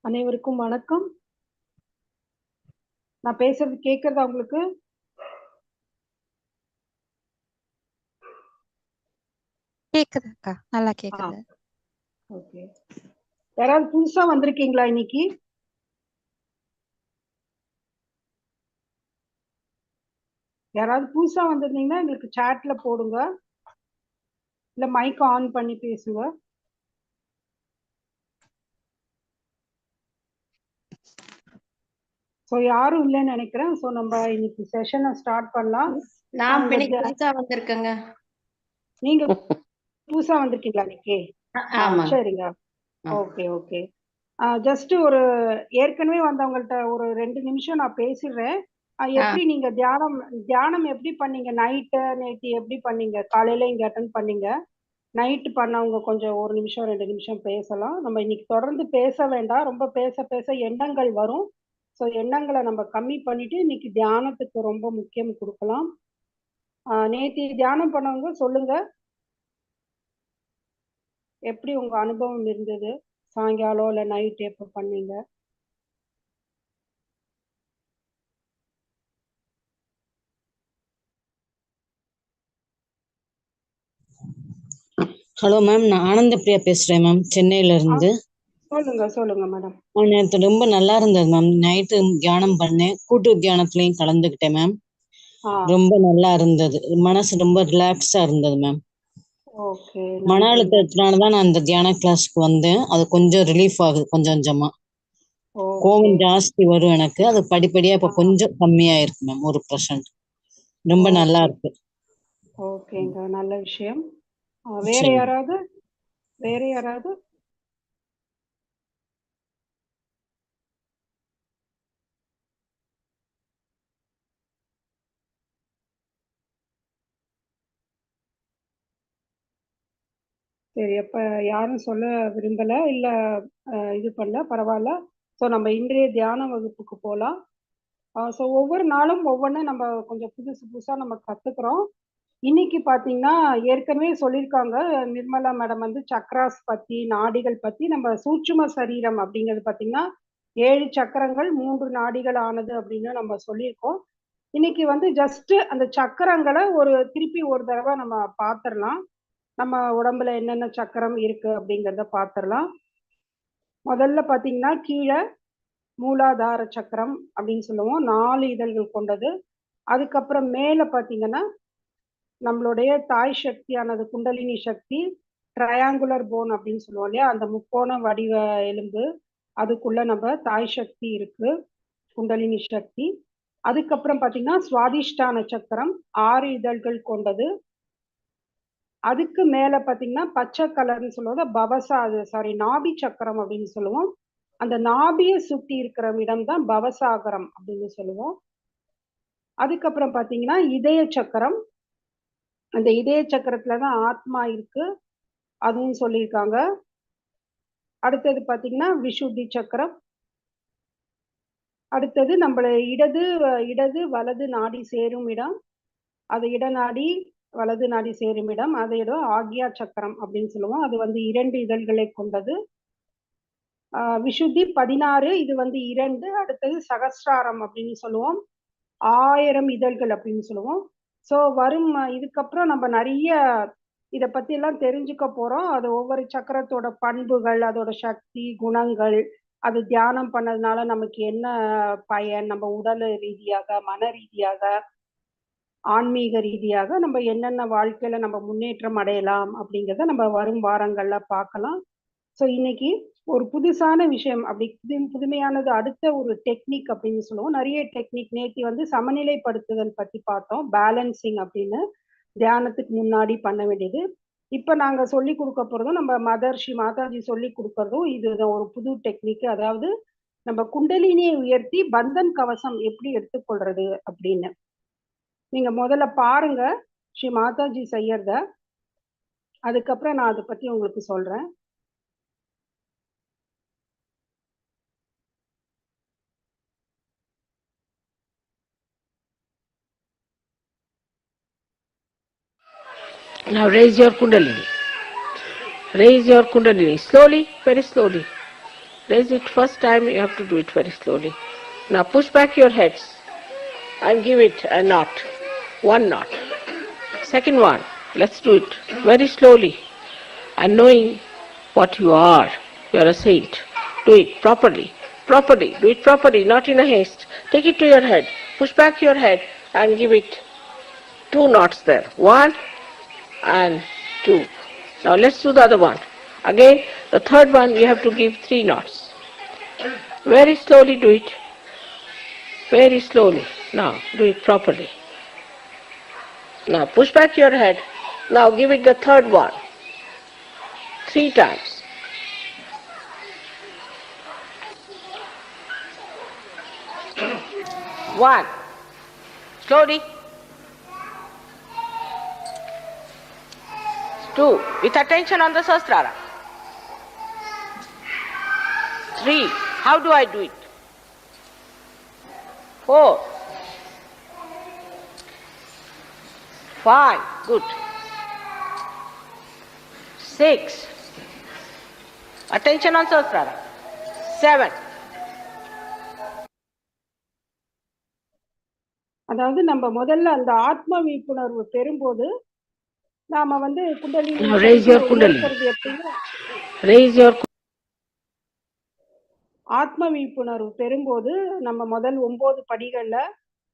அனைவருக்கும் வணக்கம். நான் பேசுறது கேக்குறதா உங்களுக்கு? கேக்குதுக்கா, நல்லா கேக்குது. ஓகே. யாராவது புதுசா வந்திருக்கீங்களா இன்னைக்கு? யாராவது புதுசா வந்திருந்தீங்கன்னா எங்களுக்கு சாட்ல போடுங்க, இல்ல மைக் ஆன் பண்ணி பேசுங்க. ஸோ யாரும் இல்லைன்னு நினைக்கிறேன். ஸோ நம்ம இன்னைக்கு செஷனை ஸ்டார்ட் பண்ணலாம். நான் புதுசா வந்திருக்கேங்க. நீங்க புதுசா வந்திருக்கீங்களா இன்னைக்கு? சரிங்க. Okay okay. ஜஸ்ட் ஒரு ஏற்கனவே வந்தவங்கள்ட்ட ஒரு 2 நிமிஷம் நான் பேசிடுறேன். எப்படி நீங்க தியானம் எப்படி பண்ணீங்க? நேற்று எப்படி பண்ணீங்க? காலையில இங்க அட்டன் பண்ணீங்க. நைட்டு பண்ணவங்க கொஞ்சம் 1 நிமிஷம் 2 நிமிஷம் பேசலாம். நம்ம இன்னைக்கு தொடர்ந்து பேச வேண்டாம். ரொம்ப பேச பேச எண்ணங்கள் வரும். ஸோ எண்ணங்களை நம்ம கம்மி பண்ணிட்டு இன்னைக்கு தியானத்துக்கு ரொம்ப முக்கியம் கொடுக்கலாம். நேற்று தியானம் பண்ணவங்க சொல்லுங்க, எப்படி உங்க அனுபவம் இருந்தது? சாயங்காலம் இல்லை நைட் எப்போ பண்ணீங்க? ஹலோ மேம், நான் ஆனந்த பிரியா பேசுறேன் மேம், சென்னையில இருந்து. சொல்லுங்க மேடம். நேற்று ரொம்ப நல்லா இருந்தது மேம். நைட்டு தியானம் பண்ணேன், கூட்டு தியானத்துலயும் கலந்துக்கிட்டேன் மேம். ரொம்ப நல்லா இருந்தது, மனசு ரொம்ப ரிலாக்ஸா இருந்தது மேம். மன அழுத்தத்தினாலதான் நான் இந்த தியான கிளாஸ்க்கு வந்தேன். அது கொஞ்சம் ரிலீஃப் ஆகுது, கொஞ்சம் கொஞ்சமா. கோவம் ஜாஸ்தி வரும் எனக்கு, அது படிப்படியா இப்ப கொஞ்சம் கம்மியாயிருக்கு மேம், 1%. ரொம்ப நல்லா இருக்கு. ஓகேங்க, நல்ல விஷயம். வேற யாராவது? சரி, அப்ப யாரும் சொல்ல விரும்பல, இல்ல இது பண்ணல, பரவாயில்ல. ஸோ நம்ம இன்றைய தியான வகுப்புக்கு போகலாம். ஸோ ஒவ்வொரு நாளும் ஒவ்வொன்றும் நம்ம கொஞ்சம் புதுசா நம்ம கத்துக்கிறோம். இன்னைக்கு பாத்தீங்கன்னா ஏற்கனவே சொல்லியிருக்காங்க நிர்மலா மேடம் வந்து சக்ராஸ் பத்தி, நாடிகள் பத்தி. நம்ம சூட்சும சரீரம் அப்படிங்கிறது பாத்தீங்கன்னா 7 சக்கரங்கள் 3 நாடிகள் ஆனது அப்படின்னு நம்ம சொல்லியிருக்கோம். இன்னைக்கு வந்து ஜஸ்ட் அந்த சக்கரங்களை திருப்பி ஒரு தடவை நம்ம பார்த்துடலாம். நம்ம உடம்புல என்னென்ன சக்கரம் இருக்கு அப்படிங்கிறத பார்த்துடலாம். முதல்ல பாத்தீங்கன்னா கீழே மூலாதார சக்கரம் அப்படின்னு சொல்லுவோம், 4 இதழ்கள் கொண்டது. அதுக்கப்புறம் மேல பாத்தீங்கன்னா நம்மளுடைய தாய் சக்தியானது குண்டலினி சக்தி, ட்ரையாங்குலர் போன் அப்படின்னு சொல்லுவோம் இல்லையா, அந்த முக்கோண வடிவ எலும்பு, அதுக்குள்ள நம்ம தாய் சக்தி இருக்கு, குண்டலினி சக்தி. அதுக்கப்புறம் பாத்தீங்கன்னா சுவாதிஷ்டான சக்கரம் 6 இதழ்கள் கொண்டது. அதுக்கு மேல பாத்தீங்கன்னா பச்சை கலர்னு சொல்லுவது பவசா, நாபி சக்கரம் அப்படின்னு சொல்லுவோம். அந்த நாபியை சுத்தி இருக்கிற இடம் தான் பவசாகரம் அப்படின்னு சொல்லுவோம். அதுக்கப்புறம் பாத்தீங்கன்னா இதய சக்கரம், அந்த இதய சக்கரத்துலதான் ஆத்மா இருக்கு, அதுவும் சொல்லியிருக்காங்க. அடுத்தது பாத்தீங்கன்னா விஷுத்தி சக்கரம். அடுத்தது நம்மள இடது வலது நாடி சேரும் இடம், அது இடநாடி வலது நாடி சேரும் இடம், அது இடம் ஆக்யா சக்கரம் அப்படின்னு சொல்லுவோம். அது வந்து 2 இதழ்களை கொண்டது. விஷுத்தி 16, இது வந்து 2. அடுத்தது சகஸ்ராரம் அப்படின்னு சொல்லுவோம், 1000 இதழ்கள் அப்படின்னு சொல்லுவோம். ஸோ வரும் இதுக்கப்புறம் நம்ம நிறைய இதை பத்தி எல்லாம் தெரிஞ்சுக்க போறோம். அது ஒவ்வொரு சக்கரத்தோட பண்புகள், அதோட சக்தி, குணங்கள், அது தியானம் பண்ணதுனால நமக்கு என்ன பயன், நம்ம உடல் ரீதியாக, மன ரீதியாக, ஆன்மீக ரீதியாக நம்ம என்னென்ன வாழ்க்கையில நம்ம முன்னேற்றம் அடையலாம் அப்படிங்கிறத நம்ம வரும் வாரங்கள்ல பார்க்கலாம். ஸோ இன்னைக்கு ஒரு புதுசான விஷயம், அப்படி புதுமையானது, அடுத்த ஒரு டெக்னிக் அப்படின்னு சொல்லுவோம். நிறைய டெக்னிக் நேற்று வந்து சமநிலைப்படுத்துதல் பத்தி பார்த்தோம், பேலன்சிங் அப்படின்னு, தியானத்துக்கு முன்னாடி பண்ண வேண்டியது. இப்ப நாங்க சொல்லி கொடுக்க போறதும் நம்ம மதர்ஷி மாதாஜி சொல்லி கொடுக்கறதும் இதுதான் ஒரு புது டெக்னிக். அதாவது நம்ம குண்டலினியை உயர்த்தி பந்தன் கவசம் எப்படி எடுத்துக்கொள்றது அப்படின்னு நீங்க முதல்ல பாருங்க ஸ்ரீ மாதாஜி செய்யறத, அதுக்கப்புறம் நான் அதை பத்தி உங்களுக்கு சொல்றேன். Now raise your kundalini. Raise your kundalini slowly, very slowly. Raise it first time, you have to do it very slowly. Now push back your heads and give it a knot. One knot. Second one, let's do it very slowly and knowing what you are. You are a saint. Do it properly. Properly. Do it properly, not in a haste. Take it to your head. Push back your head and give it 2 knots there. 1 and 2. Now let's do the other one. Again, the third one we have to give 3 knots. Very slowly do it. Very slowly. Now do it properly. Now push back your head. Now give it the third one. 3 times. One. Slowly. 2. With attention on the Sahasrara. 3. How do I do it? 4. 5. Good. 6. Attention on Sahasrara. 7. அதாவது நம்ம முதல்ல அந்த ஆத்ம விழிப்புணர்வு பெறும்போது நாம வந்து kundalini Raise your kundalini. உயர்த்துறது எப்படின்னா Raise your ஆத்ம விழிப்புணர்வு பெறும்போது நம்ம முதல் 9 படிகள்ல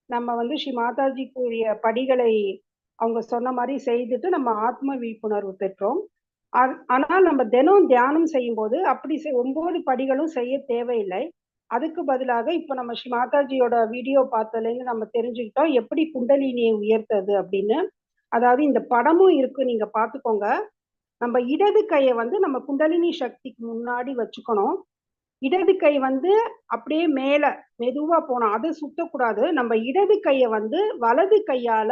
நம்ம வந்து ஸ்ரீ மாதாஜி கூறிய படிகளை அவங்க சொன்ன மாதிரி செய்துட்டு நம்ம ஆத்ம விழிப்புணர்வு பெற்றோம். ஆனால் நம்ம தினம் தியானம் செய்யும் போது அப்படி 9 படிகளும் செய்ய தேவையில்லை. அதுக்கு பதிலாக இப்ப நம்ம ஸ்ரீ மாதாஜியோட வீடியோ பார்த்ததுலேருந்து நம்ம தெரிஞ்சுக்கிட்டோம் எப்படி குண்டலினியை உயர்த்தது அப்படின்னு. அதாவது இந்த படமும் இருக்கு, நீங்க பார்த்துக்கோங்க. நம்ம இடது கையை வந்து நம்ம குண்டலினி சக்திக்கு முன்னாடி வச்சுக்கணும். இடது கை வந்து அப்படியே மேல மெதுவா போனோம், அதை சுத்தக்கூடாது. நம்ம இடது கையை வந்து வலது கையால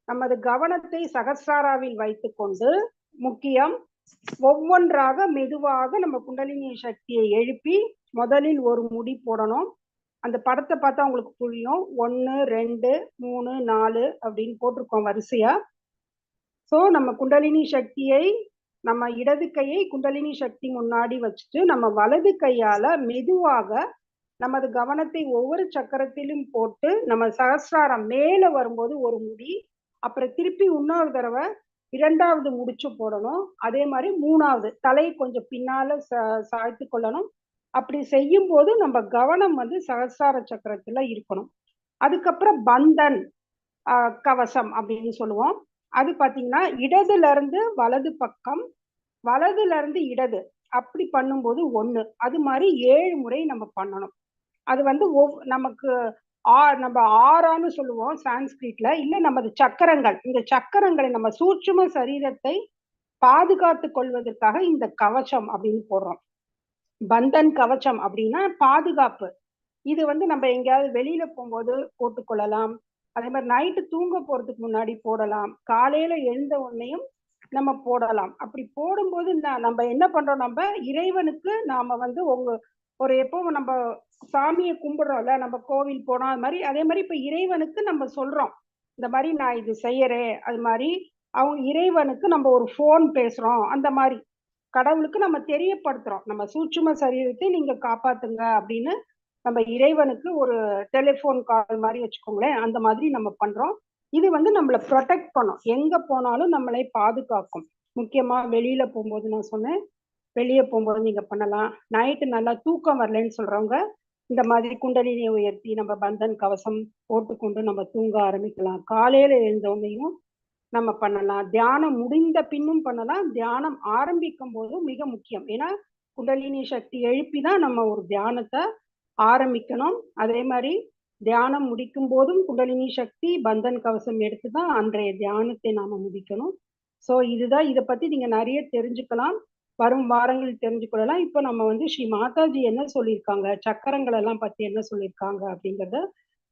நமது கவனத்தை சகஸ்ராராவில் வைத்துக்கொண்டு முக்கியம் ஒவ்வொன்றாக மெதுவாக நம்ம குண்டலினி சக்தியை எழுப்பி முதலில் ஒரு முடி போடணும். அந்த படத்தை பார்த்தா உங்களுக்கு புரியும். 1 2 3 4 அப்படின்னு போட்டிருக்கோம் வரிசையா. சோ நம்ம குண்டலினி சக்தியை நம்ம இடது கையை குண்டலினி சக்தி முன்னாடி வச்சுட்டு நம்ம வலது கையால மெதுவாக நமது கவனத்தை ஒவ்வொரு சக்கரத்திலும் போட்டு நம்ம சகஸ்ராரம் மேல வரும்போது ஒரு முடி, அப்புறம் திருப்பி இன்னொரு தடவை 2வது முடிச்சு போடணும். அதே மாதிரி 3வது தலை கொஞ்சம் பின்னால சாய்த்து கொள்ளணும். அப்படி செய்யும் போது நம்ம கவனம் வந்து சகஸ்ரார சக்கரத்துல இருக்கணும். அதுக்கப்புறம் பந்தன் கவசம் அப்படின்னு சொல்லுவோம். அது பாத்தீங்கன்னா இடதுல இருந்து வலது பக்கம், வலதுல இருந்து இடது, அப்படி பண்ணும்போது 1. அது மாதிரி 7 முறை நம்ம பண்ணணும். அது வந்து நமக்கு நம்ம ஆறான்னு சொல்லுவோம் சான்ஸ்கிரிட்ல. இல்ல நமது சக்கரங்கள், இந்த சக்கரங்களை நம்ம சூட்சும சரீரத்தை பாதுகாத்து கொள்வதற்காக இந்த கவசம் அப்படின்னு போடுறோம். பந்தன் கவசம் அப்படின்னா பாதுகாப்பு. இது வந்து நம்ம எங்கேயாவது வெளியில போகும்போது போட்டுக்கொள்ளலாம். அதே மாதிரி நைட்டு தூங்க போறதுக்கு முன்னாடி போடலாம். காலையில எழுந்த உடனேயும் நம்ம போடலாம். அப்படி போடும்போது நம்ம என்ன பண்றோம், நம்ம இறைவனுக்கு நாம வந்து ஒரு எப்பவும் நம்ம சாமியை கும்பிடுறோம்ல, நம்ம கோவில் போனோம், அது மாதிரி அதே மாதிரி இப்ப இறைவனுக்கு நம்ம சொல்றோம் இந்த மாதிரி நான் இது செய்யறேன். அது மாதிரி அவங்க இறைவனுக்கு நம்ம ஒரு போன் பேசுறோம். அந்த மாதிரி கடவுளுக்கு நம்ம தெரியப்படுத்துறோம், நம்ம சூட்சும சரீரத்தை நீங்க காப்பாத்துங்க அப்படின்னு நம்ம இறைவனுக்கு ஒரு டெலிபோன் கால் மாதிரி வச்சுக்கோங்களேன். அந்த மாதிரி நம்ம பண்றோம். இது வந்து நம்மளை ப்ரொடெக்ட் பண்ணும், எங்க போனாலும் நம்மளை பாதுகாக்கும். முக்கியமா வெளியில போகும்போது நான் சொன்னேன், வெளியே போகும்போது நீங்க பண்ணலாம். நைட்டு நல்லா தூக்கம் வரலன்னு சொல்றவங்க இந்த மாதிரி குண்டலினியை உயர்த்தி நம்ம பந்தன் கவசம் போட்டுக்கொண்டு நம்ம தூங்க ஆரம்பிக்கலாம். காலையில எழுந்தவனையும் நம்ம பண்ணலாம். தியானம் முடிந்த பின்னும் பண்ணலாம். தியானம் ஆரம்பிக்கும் போதும் மிக முக்கியம். ஏன்னா குண்டலினி சக்தி எழுப்பிதான் நம்ம ஒரு தியானத்தை ஆரம்பிக்கணும். அதே மாதிரி தியானம் முடிக்கும் போதும் குண்டலினி சக்தி பந்தன் கவசம் எடுத்துதான் அன்றைய தியானத்தை நாம முடிக்கணும். சோ இதுதான், இதை பத்தி நீங்க நிறைய தெரிஞ்சுக்கலாம், வரும் வாரங்கள் தெரிஞ்சுக்கொள்ளலாம். இப்போ நம்ம வந்து ஸ்ரீ மாதாஜி என்ன சொல்லியிருக்காங்க, சக்கரங்கள் எல்லாம் பத்தி என்ன சொல்லியிருக்காங்க அப்படிங்கறத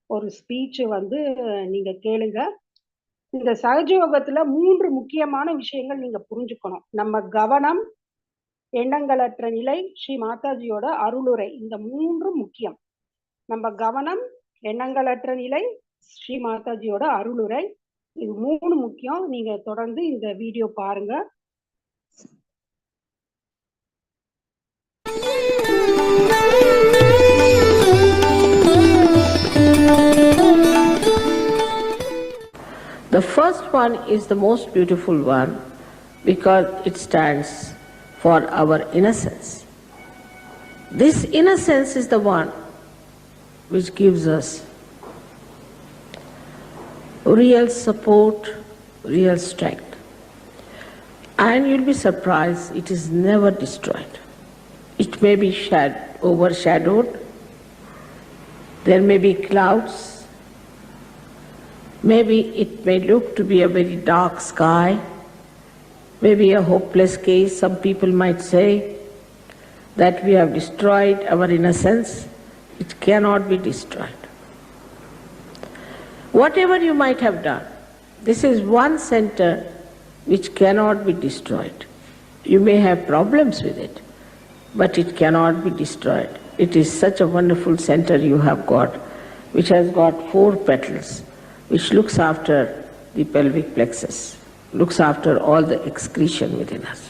ஒரு ஸ்பீச் வந்து நீங்க கேளுங்க. இந்த சகஜயோகத்துல 3 முக்கியமான விஷயங்கள் நீங்க புரிஞ்சுக்கணும். நம்ம கவனம், எண்ணங்களற்ற நிலை, ஸ்ரீ மாதாஜியோட அருளுரை, இந்த 3 முக்கியம். நம்ம கவனம், எண்ணங்களற்ற நிலை, ஸ்ரீ மாதாஜியோட அருளுரை, இது 3 முக்கியம். நீங்க தொடர்ந்து இந்த வீடியோ பாருங்க. The first one is the most beautiful one because it stands for our innocence. This innocence is the one which gives us real support, real strength. And you'll be surprised, it is never destroyed. It may be overshadowed, there may be clouds, maybe it may look to be a very dark sky, maybe a hopeless case. Some people might say that we have destroyed our innocence. It cannot be destroyed. Whatever you might have done, this is one center which cannot be destroyed. You may have problems with it, but it cannot be destroyed. It is such a wonderful center you have got, which has got 4 petals, which looks after the pelvic plexus, looks after all the excretion within us.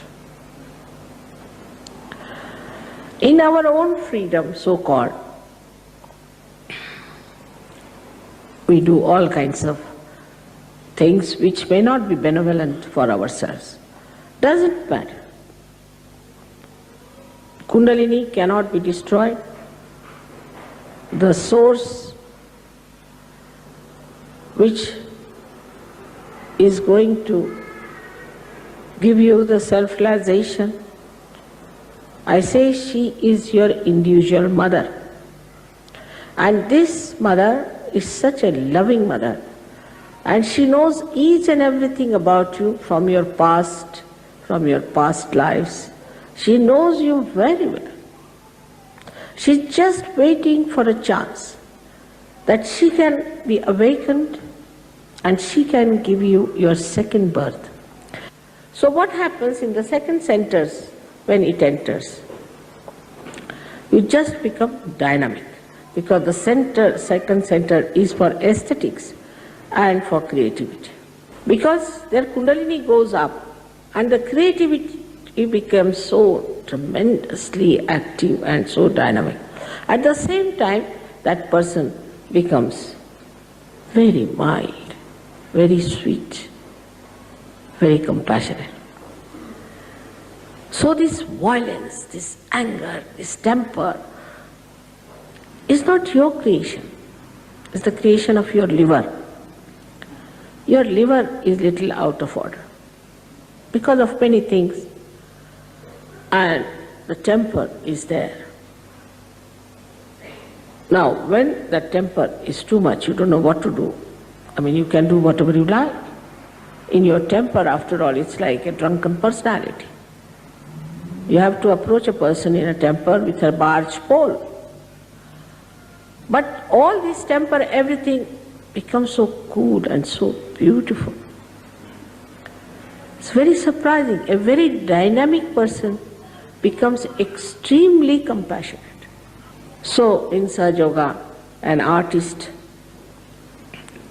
In our own freedom, so-called, we do all kinds of things which may not be benevolent for ourselves. Doesn't matter. Kundalini cannot be destroyed. The source which is going to give you the self-realization, I say she is your individual mother. And this mother is such a loving mother, and she knows each and everything about you from your past lives. She knows you very well. She's just waiting for a chance that she can be awakened and she can give you your second birth. So what happens in the second centers when it enters? You just become dynamic, because the second center is for aesthetics and for creativity. Because their Kundalini goes up and the creativity becomes so tremendously active and so dynamic. At the same time, that person becomes very mild, very sweet, very compassionate. So this violence, this anger, this temper is not your creation. It's the creation of your liver. Your liver is little out of order because of many things, and the temper is there. Now, when the temper is too much, you don't know what to do. I mean, you can do whatever you like. In your temper, after all, it's like a drunken personality. You have to approach a person in a temper with a barge pole. But all this temper, everything becomes so cool and so beautiful. It's very surprising. A very dynamic person becomes extremely compassionate. So in Sahaja Yoga, an artist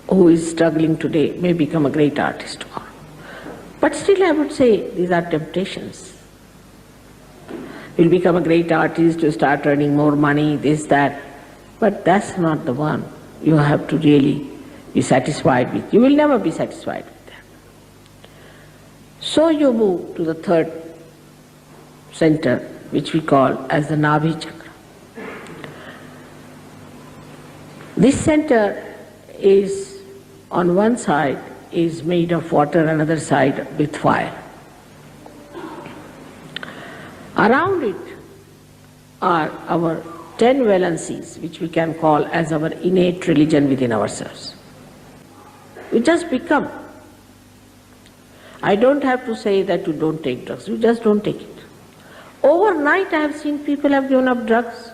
who is struggling today may become a great artist tomorrow. But still I would say these are temptations. You'll become a great artist, you start earning more money, this, that. But that's not the one you have to really be satisfied with. You will never be satisfied with that. So you move to the third center, which we call as the Nabhi Chakra. This center is, on one side, is made of water, another side with fire. Around it are our 10 valencies, which we can call as our innate religion within ourselves. You just become. I don't have to say that you don't take drugs, you just don't take it. Overnight I have seen people have given up drugs,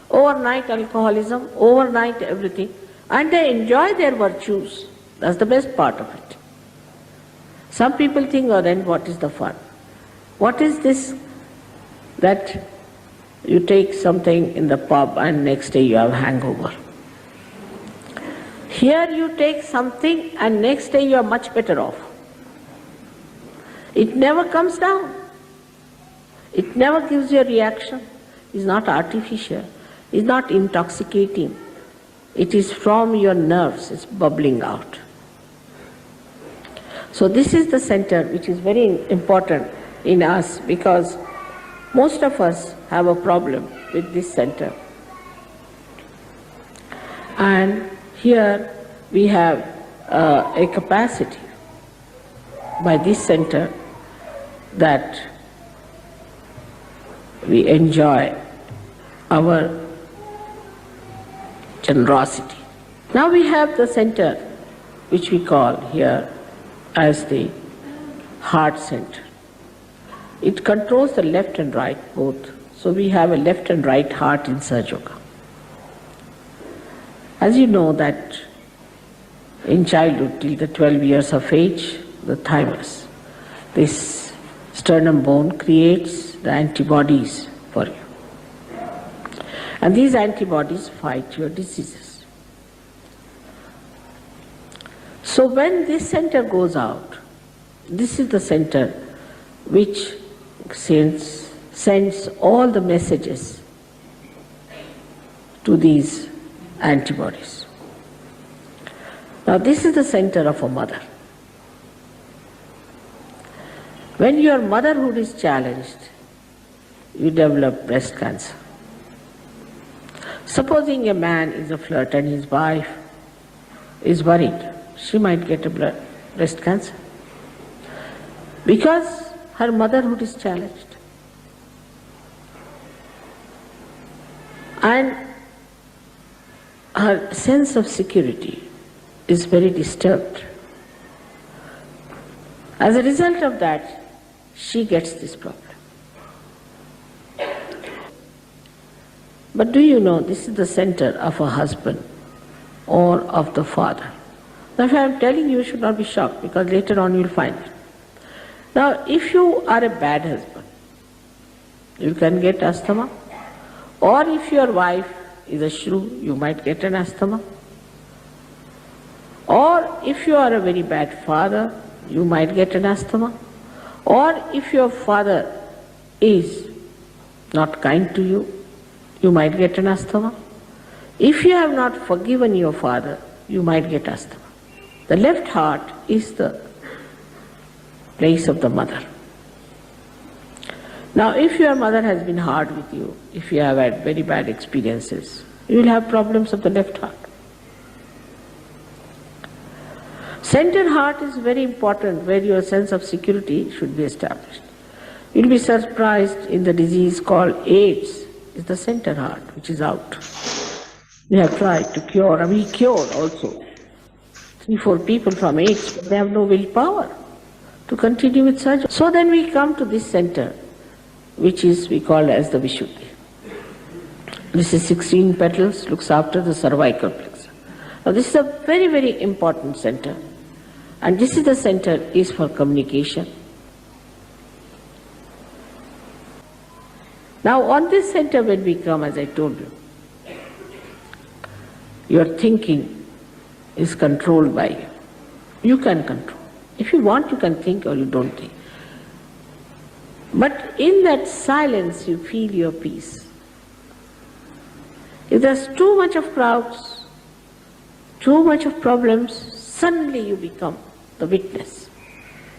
overnight alcoholism, overnight everything, and they enjoy their virtues. That's the best part of it. Some people think, oh then what is the fun? What is this that you take something in the pub and next day you have hangover? Here you take something and next day you are much better off. It never comes down. It never gives you a reaction. It's not artificial. It's not intoxicating. It is from your nerves. It's bubbling out. So this is the center which is very important in us, because most of us have a problem with this center. And here we have a capacity by this center that we enjoy our generosity. Now we have the center which we call here as the heart center. It controls the left and right both. So we have a left and right heart in Sahaja Yoga. As you know that in childhood till the 12 years of age, the thymus, this sternum bone creates the antibodies for you. And these antibodies fight your diseases. So when this center goes out, this is the center which sends all the messages to these antibodies. Now this is the center of a mother. When your motherhood is challenged, you develop breast cancer. Supposing a man is a flirt and his wife is worried, she might get a breast cancer because her motherhood is challenged. And her sense of security is very disturbed. As a result of that, she gets this problem. But do you know this is the center of a husband or of the father? Now if I am telling you, you should not be shocked, because later on you will find it. Now if you are a bad husband, you can get asthma, or if your wife is a shrew, you might get an asthma, or if you are a very bad father, you might get an asthma, or if your father is not kind to you, you might get an asthma. If you have not forgiven your father, you might get asthma. The left heart is the place of the mother. Now if your mother has been hard with you, if you have had very bad experiences, you will have problems of the left heart. Center heart is very important, where your sense of security should be established. You will be surprised in the disease called AIDS, is the center heart which is out. We have tried to cure, and we cured also 3-4 people from AIDS, but they have no willpower to continue with surgery. So then we come to this center, which is we call as the Vishuddhi. This is 16 petals, looks after the cervical plexus. Now this is a very, very important center, and this is the center is for communication. Now on this center when we come, as I told you, your thinking is controlled by you. You can control. If you want, you can think, or you don't think. But in that silence you feel your peace. If there's too much of crowds, too much of problems, suddenly you become the witness.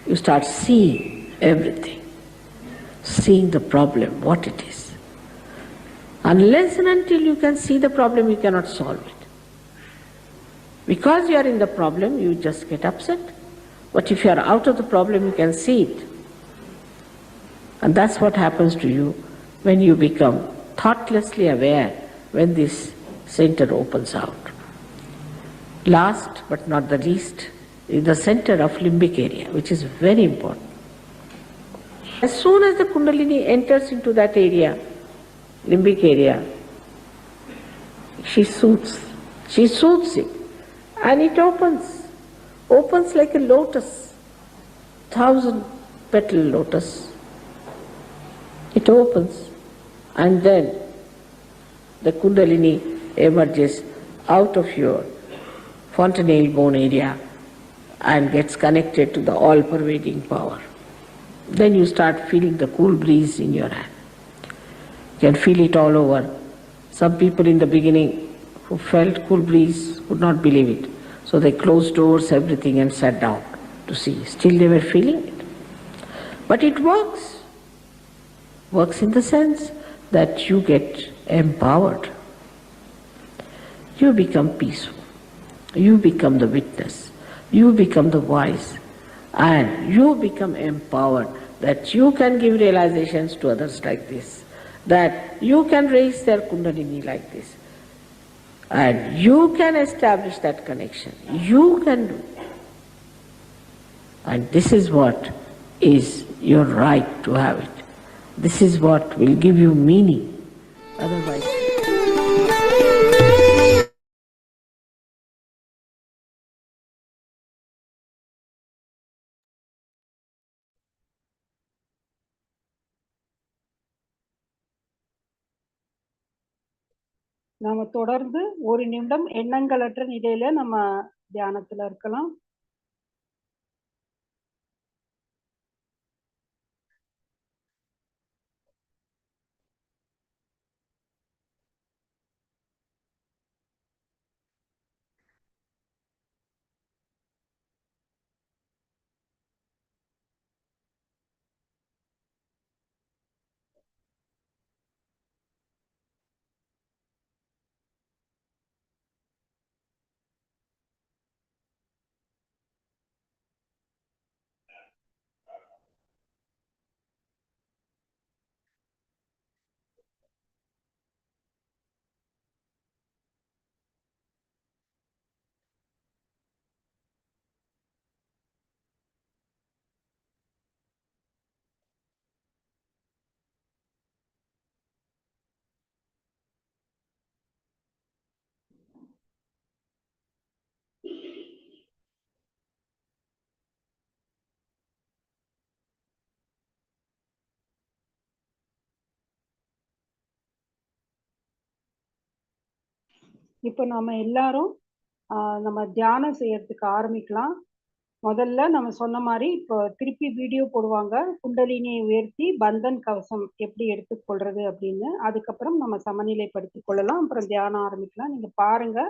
You start seeing everything, seeing the problem, what it is. Unless and until you can see the problem, you cannot solve it. Because you are in the problem, you just get upset. But if you are out of the problem, you can see it. And that's what happens to you when you become thoughtlessly aware, when this center opens out. Last but not the least is the center of limbic area, which is very important. As soon as the Kundalini enters into that area, limbic area, she soothes it, and it opens like a lotus, 1,000-petal lotus. It opens, and then the Kundalini emerges out of your fontanelle bone area and gets connected to the all-pervading power. Then you start feeling the cool breeze in your hand. You can feel it all over. Some people in the beginning who felt cool breeze would not believe it. So they closed doors, everything, and sat down to to see. Still they were feeling it. But it works. Works in the sense that you get empowered. You become peaceful. You become the witness. You become the wise. And you become empowered that you can give realizations to others like this. That you can raise their kundalini like this. And you can establish that connection. You can do. And this is what is your right to have it. This is what will give you meaning. Otherwise, நாம தொடர்ந்து ஒரு நிமிடம் எண்ணங்களற்ற நிலையில நம்ம தியானத்துல இருக்கலாம். இப்போ நாம எல்லாரும் நம்ம தியானம் செய்யறதுக்கு ஆரம்பிக்கலாம். முதல்ல நம்ம சொன்ன மாதிரி இப்போ திருப்பி வீடியோ போடுவாங்க, குண்டலினியை உயர்த்தி பந்தன் கவசம் எப்படி எடுத்துக்கொள்றது அப்படின்னு. அதுக்கப்புறம் நம்ம சமநிலைப்படுத்திக் கொள்ளலாம். அப்புறம் தியானம் ஆரம்பிக்கலாம். நீங்க பாருங்க,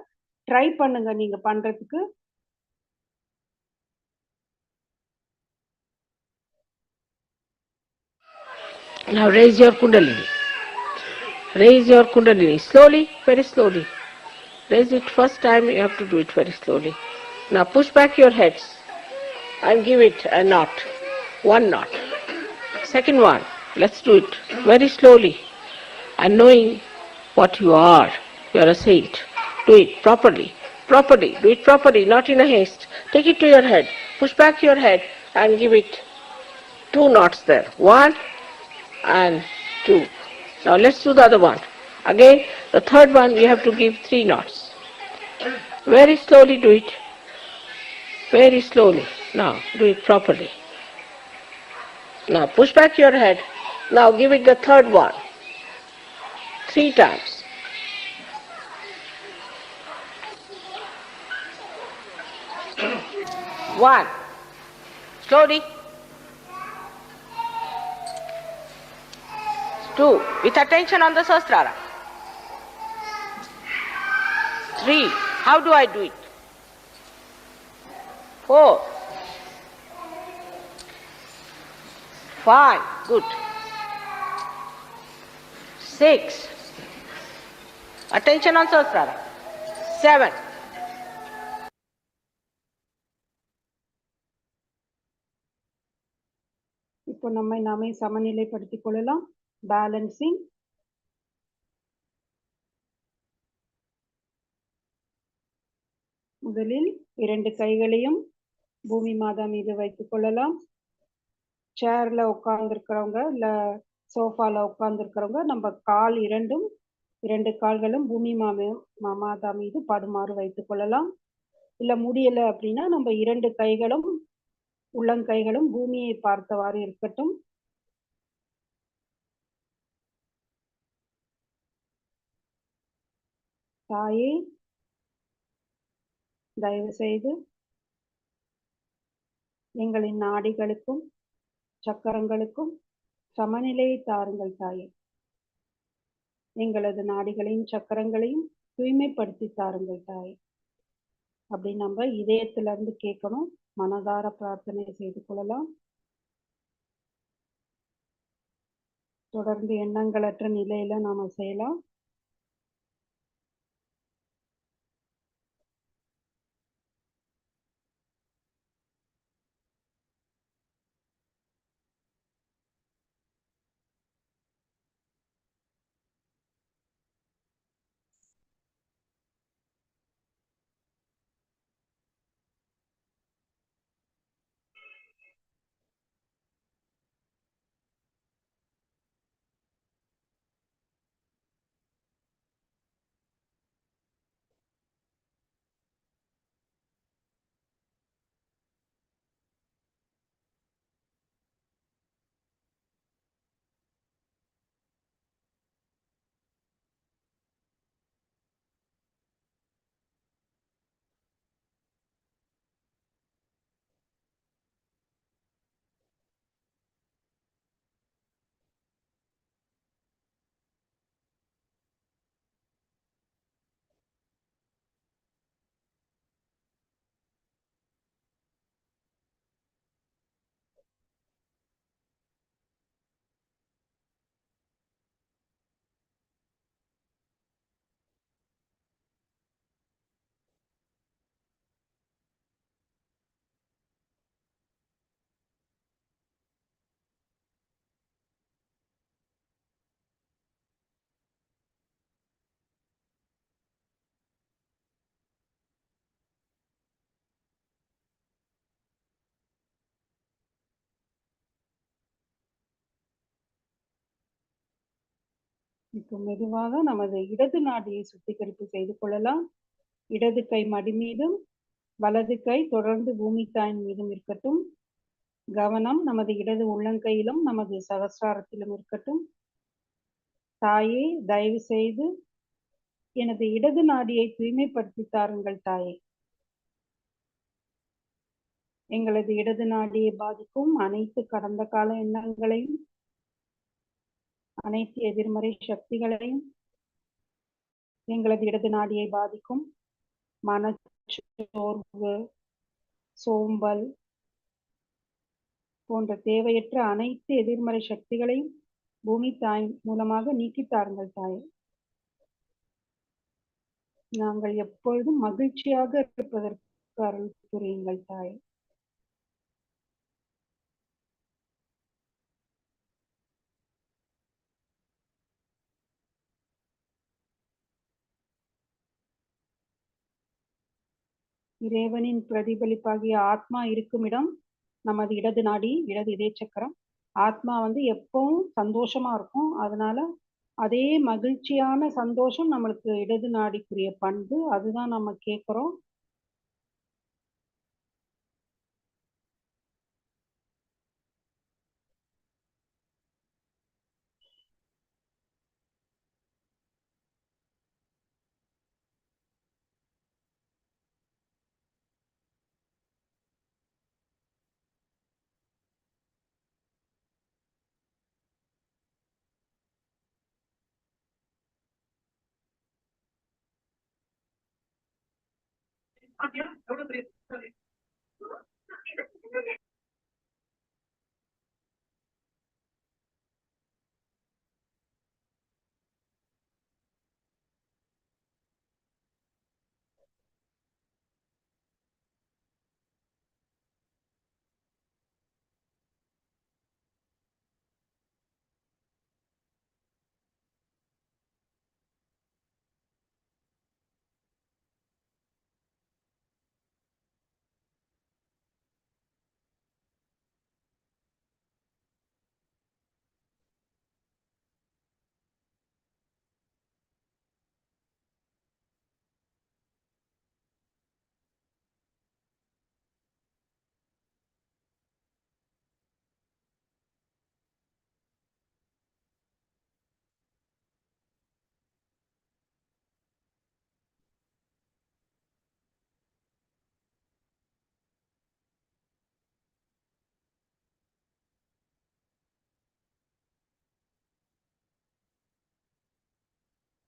ட்ரை பண்ணுங்க நீங்க பண்றதுக்கு. now raise your kundalini. Raise your kundalini slowly, very slowly. Raise it first time, you have to do it very slowly. Now push back your heads and give it a knot, one knot. Second one, let's do it very slowly and knowing what you are. You are a saint. Do it properly, properly, do it properly, not in a haste. Take it to your head, push back your head and give it two knots there, one and two. Now let's do the other one. Again, the third one we have to give three knots. Very slowly do it. Very slowly. Now do it properly. Now push back your head. Now give it the third one. Three times. One. Slowly. Two. With attention on the Sahasrara. Three. How do I do it? Four. Five. Good. Six. Attention on Sahasrara. Seven. இப்போ நம்மை நாமே சமநிலைப்படுத்திக் கொள்ளலாம். Balancing. முதலில் இரண்டு கைகளையும் பூமி மாதா மீது வைத்துக் கொள்ளலாம். சேர்ல உட்கார்ந்துருக்கிறவங்க இல்ல சோஃபால உட்கார்ந்துருக்கிறவங்க நம்ம கால் இரண்டு கால்களும் பூமி மாதா மீது படுமாறு வைத்துக் கொள்ளலாம். இல்ல முடியல அப்படின்னா நம்ம இரண்டு கைகளும் உள்ளங்கைகளும் பூமியை பார்த்தவாறு இருக்கட்டும். தாயே, தயவு செய்து எங்களின் நாடிகளுக்கும் சக்கரங்களுக்கும் சமநிலையை தாருங்கள் தாயே. எங்களது நாடிகளையும் சக்கரங்களையும் தூய்மைப்படுத்தி தாருங்கள் தாயே. அப்படி நம்ம இதயத்துல இருந்து கேட்கணும். மனதார பிரார்த்தனை செய்து கொள்ளலாம். தொடர்ந்து எண்ணங்களற்ற நிலையில நாம செய்யலாம். இப்போ மெதுவாக நமது இடது நாடியை சுத்திகரிப்பு செய்து கொள்ளலாம். இடது கை மடி மீதும் வலது கை தொடர்ந்து பூமி தாயின் மீதும் இருக்கட்டும். கவனம் நமது இடது உள்ளங்கையிலும் நமது சகஸ்ராரத்திலும் இருக்கட்டும். தாயே, தயவு செய்து எனது இடது நாடியை தூய்மைப்படுத்தி தாருங்கள் தாயே. எங்களது இடது நாடியை பாதிக்கும் அனைத்து கடந்த கால எண்ணங்களையும், அனைத்து எதிர்மறை சக்திகளையும், எங்களது இடது நாடியை பாதிக்கும் மனச்சோர்வு, சோம்பல் போன்ற தேவையற்ற அனைத்து எதிர்மறை சக்திகளையும் பூமி தாய் மூலமாக நீக்கித்தாருங்கள் தாயே. நாங்கள் எப்பொழுதும் மகிழ்ச்சியாக இருப்பதற்கு அருள் புரியுங்கள் தாயே. இறைவனின் பிரதிபலிப்பாகிய ஆத்மா இருக்கும் இடம் நமது இடது நாடி, இடது இதய சக்கரம். ஆத்மா எப்பவும் சந்தோஷமா இருக்கும். அதனால அதே மகிழ்ச்சியான சந்தோஷம் நம்மளுக்கு இடது நாடிக்குரிய பண்பு. அதுதான் நம்ம கேட்கிறோம்.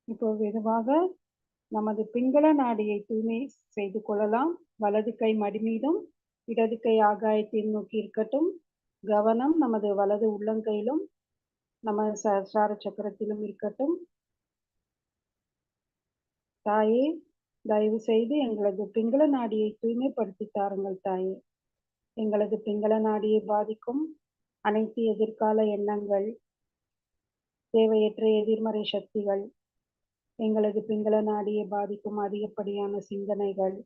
இப்போ மெதுவாக நமது பிங்கள நாடியை தூய்மை செய்து கொள்ளலாம். வலது கை மடி மீதும் இடது கை ஆகாயத்தை நோக்கி இருக்கட்டும். கவனம் நமது வலது உள்ளங்கையிலும் நமது சஹஸ்ரார சக்கரத்திலும் இருக்கட்டும். தாயே, தயவு செய்து எங்களது பிங்கள நாடியை தூய்மைப்படுத்தி தாருங்கள் தாயே. எங்களது பிங்கள நாடியை பாதிக்கும் அனைத்து எதிர்கால எண்ணங்கள், தேவையற்ற எதிர்மறை சக்திகள், எங்களது பிங்கள நாடியை பாதிக்கும் அதிகப்படியான சிந்தனைகள்,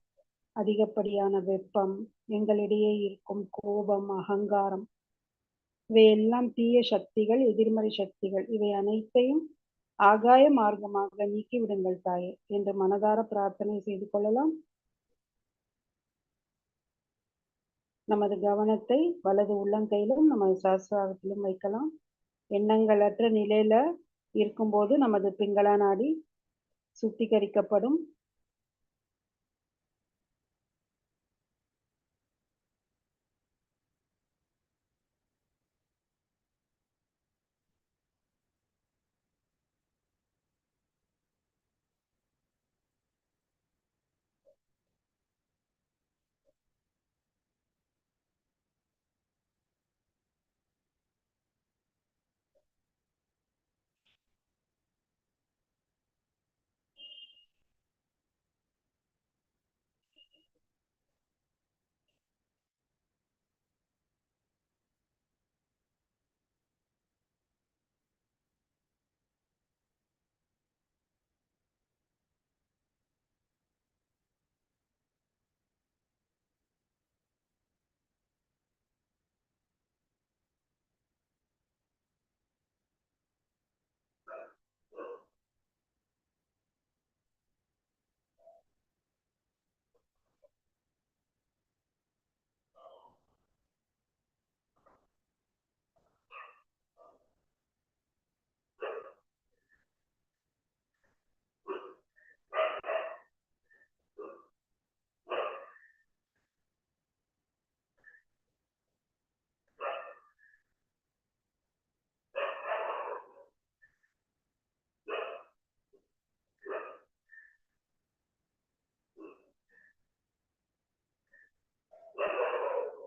அதிகப்படியான வெப்பம், எங்களிடையே இருக்கும் கோபம், அகங்காரம், இவையெல்லாம் தீய சக்திகள், எதிர்மறை சக்திகள். இவை அனைத்தையும் ஆகாய மார்க்கமாக நீக்கிவிடுங்கள் தாயே என்று மனதார பிரார்த்தனை செய்து கொள்ளலாம். நமது கவனத்தை வலது உள்ளங்கையிலும் நமது சஹஸ்ராரத்திலும் வைக்கலாம். எண்ணங்களற்ற நிலையில இருக்கும்போது நமது பிங்கள நாடி சுத்திகரிக்கப்படும்.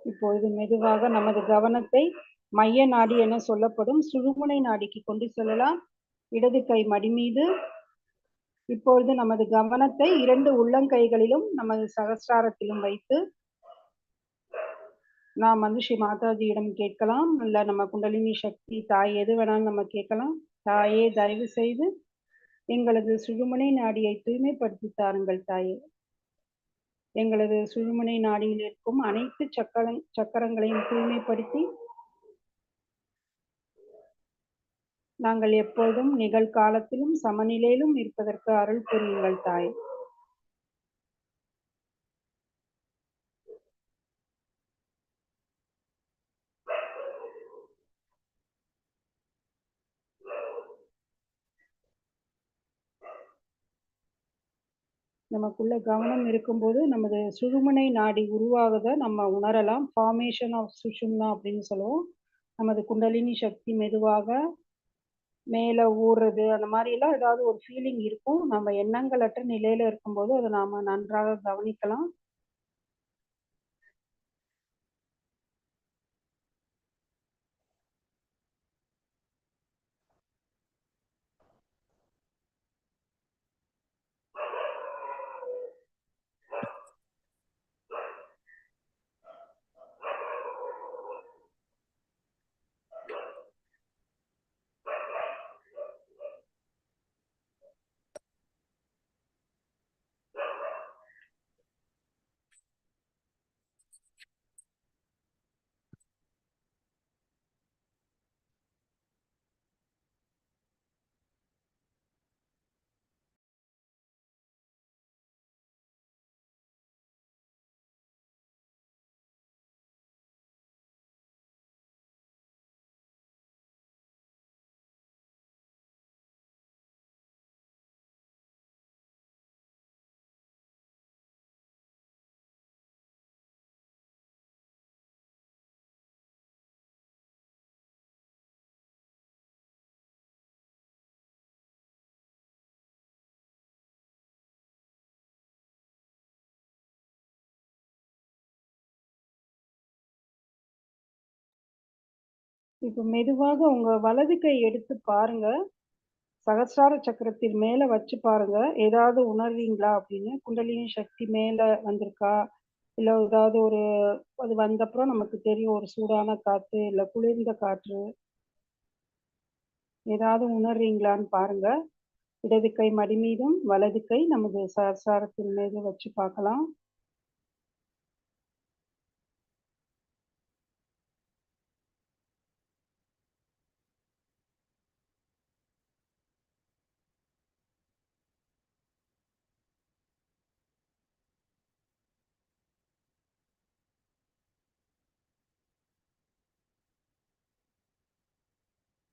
இப்பொழுது மெதுவாக நமது கவனத்தை மைய நாடி என சொல்லப்படும் சுழுமுனை நாடிக்கு கொண்டு செல்லலாம். இடது கை மடி மீது. இப்பொழுது நமது கவனத்தை 2 உள்ளங்கைகளிலும் நமது சகஸ்ராரத்திலும் வைத்து நாம் ஸ்ரீ மாதாஜியிடம் கேட்கலாம். இல்ல நம்ம குண்டலினி சக்தி தாய் எது வேணாலும் நம்ம கேட்கலாம். தாயே, தயவு செய்து எங்களது சுழுமுனை நாடியை தூய்மைப்படுத்தி தாருங்கள் தாயே. எங்களது சுழுமுனை நாடியில் இருக்கும் அனைத்து சக்கரங்களையும் தூய்மைப்படுத்தி நாங்கள் எப்போதும் நிகழ்காலத்திலும் சமநிலையிலும் இருப்பதற்கு அருள் புரியுங்கள் தாய். நமக்குள்ள கவனம் இருக்கும்போது நமது சுழுமுனை நாடி உருவாகுத நம்ம உணரலாம். ஃபார்மேஷன் ஆஃப் சுஷும்னா அப்படின்னு சொல்லுவோம். நமது குண்டலினி சக்தி மெதுவாக மேலே ஊறுறது, அந்த மாதிரி எல்லாம் ஏதாவது ஒரு ஃபீலிங் இருக்கும். நம்ம எண்ணங்களற்ற நிலையில இருக்கும்போது அதை நாம நன்றாக கவனிக்கலாம். இப்போ மெதுவாக உங்க வலது கை எடுத்து பாருங்க. சகஸ்ரார சக்கரத்தின் மேல வச்சு பாருங்க. ஏதாவது உணர்றீங்களா அப்படின்னு. குண்டலினி சக்தி மேல வந்திருக்கா? இல்ல ஏதாவது அது வந்தப்புறம் நமக்கு தெரியும் ஒரு சூடான காத்து, இல்ல குளிர்ந்த காற்று. ஏதாவது உணர்றீங்களான்னு பாருங்க. இடது கை மடி மீதும் வலது கை நமது சகஸ்ராரத்தின் மீது வச்சு பார்க்கலாம்.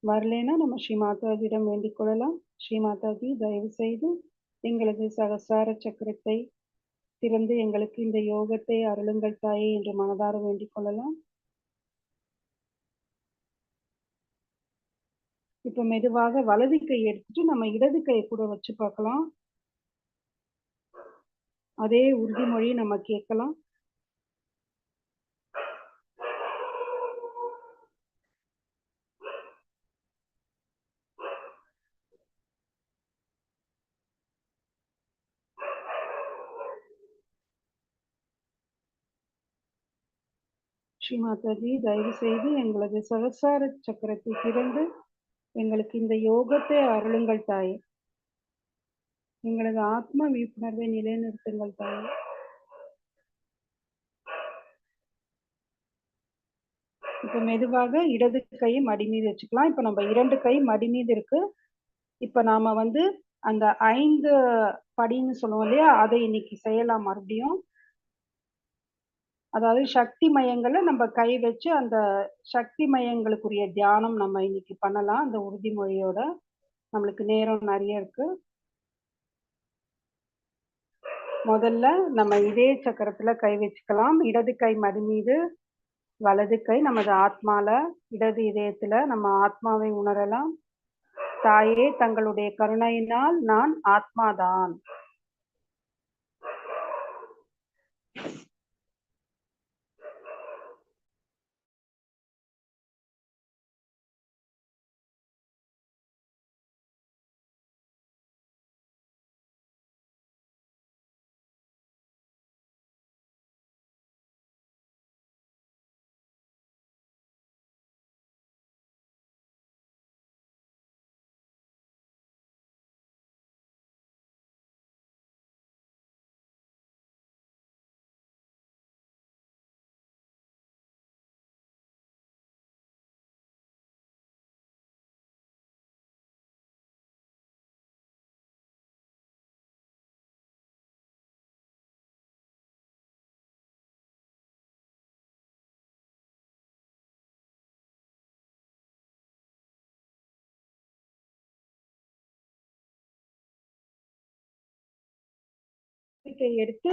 வரலைன்னா நம்ம ஸ்ரீ மாதாஜியிடம் வேண்டிக் கொள்ளலாம். ஸ்ரீ மாதாஜி, தயவு செய்து எங்களது சகஸ்ரார சக்கரத்தை திறந்து எங்களுக்கு இந்த யோகத்தை அருளுங்கள் தாயே என்று மனதார வேண்டிக் கொள்ளலாம். இப்ப மெதுவாக வலது கை எடுத்துட்டு நம்ம இடது கை கூட வச்சு பார்க்கலாம். அதே உறுதிமொழி நம்ம கேட்கலாம். ஸ்ரீ மாதாஜி, தயவு செய்து எங்களது சகஸ்ரார சக்கரத்தை திறந்து எங்களுக்கு இந்த யோகத்தை அருளுங்கள் தாயே. எங்களது ஆத்ம விழிப்புணர்வை நிலைநிறுத்துங்கள் தாயே. இப்ப மெதுவாக இடது கையை மடி மீது வச்சுக்கலாம். இப்ப நம்ம 2 கை மடி மீது இருக்கு. இப்ப நாம அந்த 5 படின்னு சொல்லுவோம் இல்லையா, அதை இன்னைக்கு செய்யலாம் மறுபடியும். அதாவது சக்தி மையங்களை நம்ம கை வச்சு அந்த சக்தி மையங்களுக்குரிய தியானம் நம்ம இன்னைக்கு பண்ணலாம். அந்த உறுதிமொழியோட நம்மளுக்கு நேரம் நிறைய இருக்கு. முதல்ல நம்ம இதே சக்கரத்துல கை வச்சுக்கலாம். இடது கை மடி மீது, வலது கை நமது ஆத்மால, இடது இதயத்துல நம்ம ஆத்மாவை உணரலாம். தாயே, தங்களுடைய கருணையினால் நான் ஆத்மாதான். எடுத்து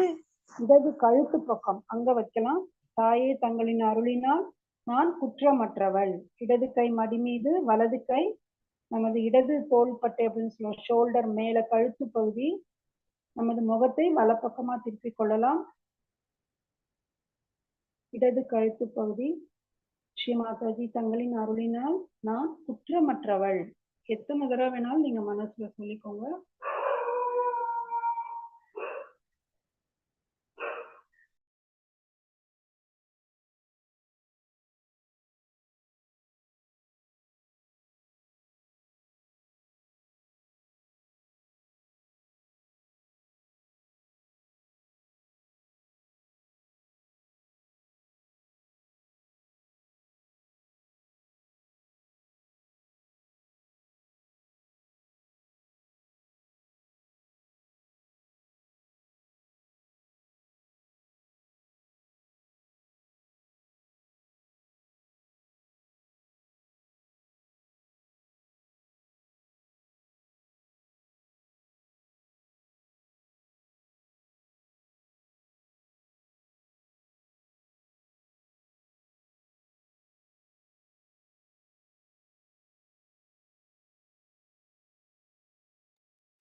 இடது கழுத்து பக்கம் அங்க வைக்கலாம். தாயே, தங்களின் அருளினால் நான் குற்றமற்றவள். இடது கை மடி மீது, வலது கை நமது இடது தோள்பட்டை அப்படின்னு சொல்லுவோம், ஷோல்டர் மேல கழுத்து பகுதி. நமது முகத்தை வலப்பக்கமா திருப்பிக் கொள்ளலாம். இடது கழுத்து பகுதி. ஸ்ரீ மாதாஜி, தங்களின் அருளினால் நான் குற்றமற்றவள். எத்தனை தடவை வேணாலும் நீங்க மனசுல சொல்லிக்கோங்க.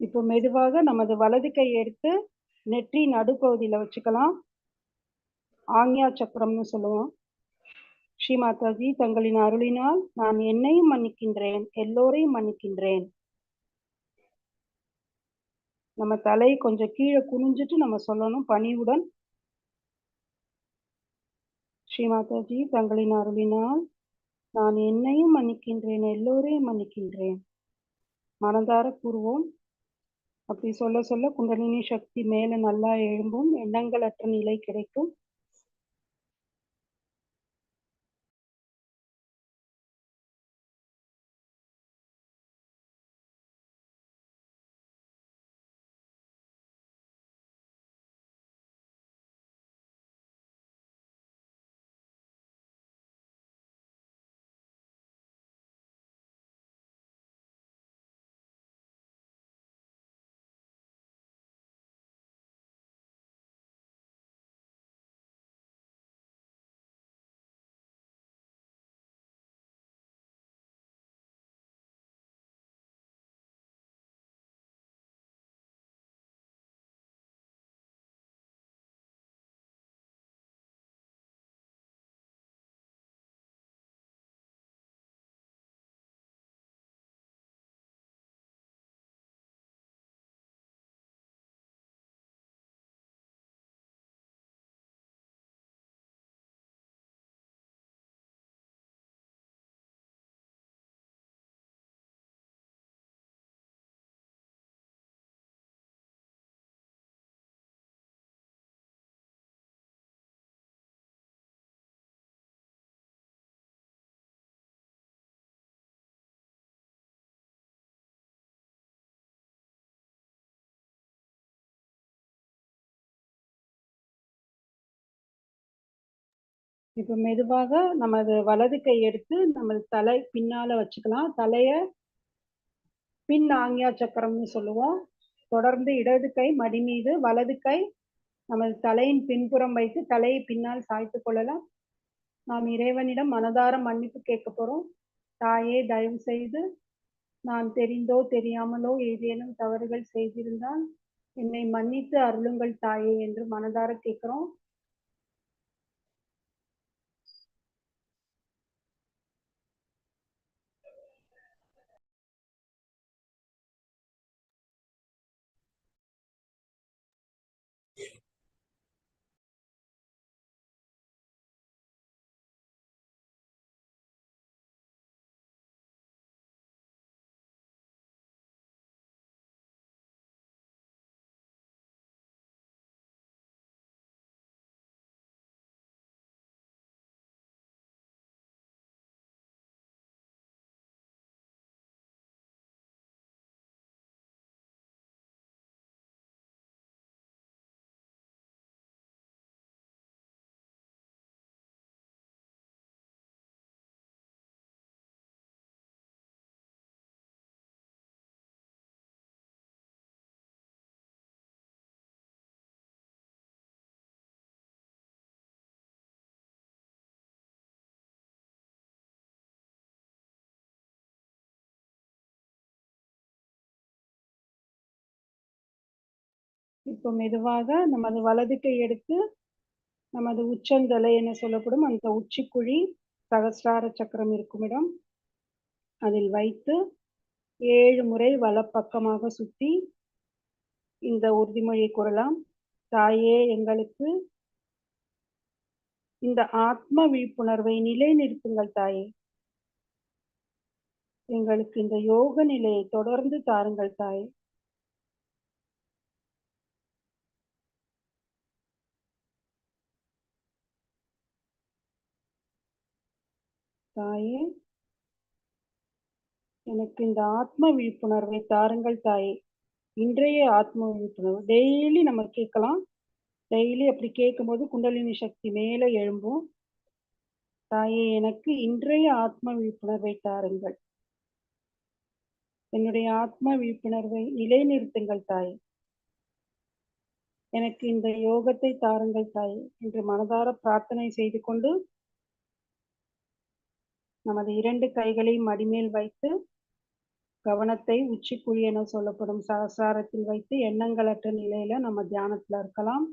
இப்போ மெதுவாக நமது வலது கை எடுத்து நெற்றி நடுப்பகுதியில வச்சுக்கலாம். ஆக்ஞா சக்கரம்னு சொல்லுவோம். ஸ்ரீ மாதாஜி, தங்களின் அருளினால் நான் என்னையும் மன்னிக்கின்றேன், எல்லோரையும் மன்னிக்கின்றேன். நம்ம தலை கொஞ்சம் கீழே குனிஞ்சிட்டு நம்ம சொல்லணும் பணிவுடன். ஸ்ரீ மாதாஜி, தங்களின் அருளினால் நான் என்னையும் மன்னிக்கின்றேன், எல்லோரையும் மன்னிக்கின்றேன். மனதார கூறுவோம். அப்படி சொல்ல சொல்ல குண்டலினி சக்தி மேல நல்லா எழும்பும், எண்ணங்களற்ற நிலை கிடைக்கும். இப்ப மெதுவாக நமது வலது கை எடுத்து நமது தலை பின்னால வச்சுக்கலாம். தலைய பின் ஆக்ஞா சக்கரம்னு சொல்லுவோம். தொடர்ந்து இடது கை மடி மீது, வலது கை நமது தலையின் பின்புறம் வைத்து தலையை பின்னால் சாய்த்து கொள்ளலாம். நாம் இறைவனிடம் மனதார மன்னிப்பு கேட்க போறோம். தாயே, தயவு செய்து நான் தெரிந்தோ தெரியாமலோ ஏதேனும் தவறுகள் செய்திருந்தால் என்னை மன்னித்து அருளுங்கள் தாயே என்று மனதார கேட்கிறோம். இப்போ மெதுவாக நமது வலது கை எடுத்து நமது உச்சந்தலை என சொல்லப்படும் அந்த உச்சிக்குழி சகசிரார சக்கரம் இருக்கும் இடம் அதில் வைத்து 7 முறை வலப்பக்கமாக சுற்றி இந்த உறுதிமொழியை கூறலாம். தாயே, எங்களுக்கு இந்த ஆத்ம விழிப்புணர்வை நிலைநிறுத்துங்கள் தாயே. எங்களுக்கு இந்த யோக நிலையை தொடர்ந்து தாருங்கள் தாயே. தாயே, எனக்கு இந்த ஆத்ம விழிப்புணர்வை தாருங்கள் தாயே. இன்றைய ஆத்ம விழிப்புணர்வு டெய்லி நம்ம கேட்கலாம். டெய்லி அப்படி கேட்கும்போது குண்டலினி சக்தி மேலே எழும்பும். தாயே, எனக்கு இன்றைய ஆத்ம விழிப்புணர்வை தாருங்கள். என்னுடைய ஆத்ம விழிப்புணர்வை நிலைநிறுத்துங்கள் தாயே. எனக்கு இந்த யோகத்தை தாருங்கள் தாயே என்று மனதார பிரார்த்தனை செய்து கொண்டு நமது 2 கைகளையும் மடிமேல் வைத்து கவனத்தை உச்சிக்குழி என சொல்லப்படும் சகசாரத்தில் வைத்து எண்ணங்களற்ற நிலையில நம்ம தியானத்துல இருக்கலாம்.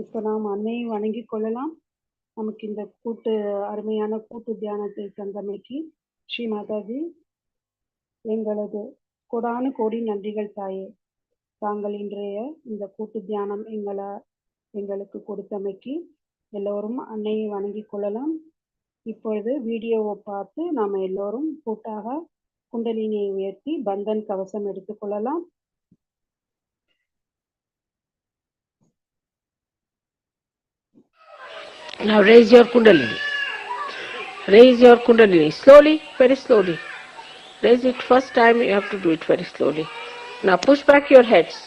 இப்போ நாம் அன்னையை வணங்கி கொள்ளலாம். நமக்கு இந்த அருமையான கூட்டு தியானத்தை தந்தமைக்கு ஸ்ரீ மாதாஜி எங்களது கோடானு கோடி நன்றிகள் தாயே. தாங்கள் இன்றைய இந்த கூட்டு தியானம் எங்களுக்கு கொடுத்தமைக்கு எல்லோரும் அன்னையை வணங்கி கொள்ளலாம். இப்பொழுது வீடியோவை பார்த்து நாம் எல்லோரும் கூட்டாக குண்டலினியை உயர்த்தி பந்தன் கவசம் எடுத்துக்கொள்ளலாம். Now raise your kundalini. Raise your kundalini. Slowly, very slowly. Raise it first time, you have to do it very slowly. Now push back your heads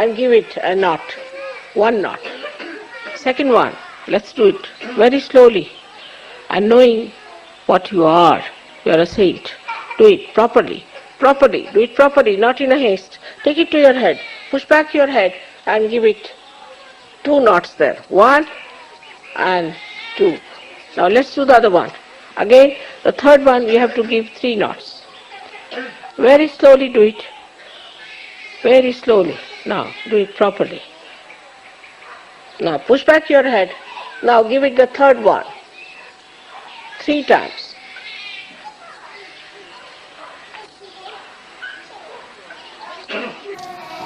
and give it a knot. One knot. Second one, let's do it very slowly. And knowing what you are a saint. Do it properly. Properly. Do it properly, not in a haste. Take it to your head. Push back your head and give it 2 knots there. 1 and 2. Now let's do the other one. Again, the third one you have to give 3 knots. Very slowly do it. Very slowly. Now do it properly. Now push back your head. Now give it the third one. 3 times.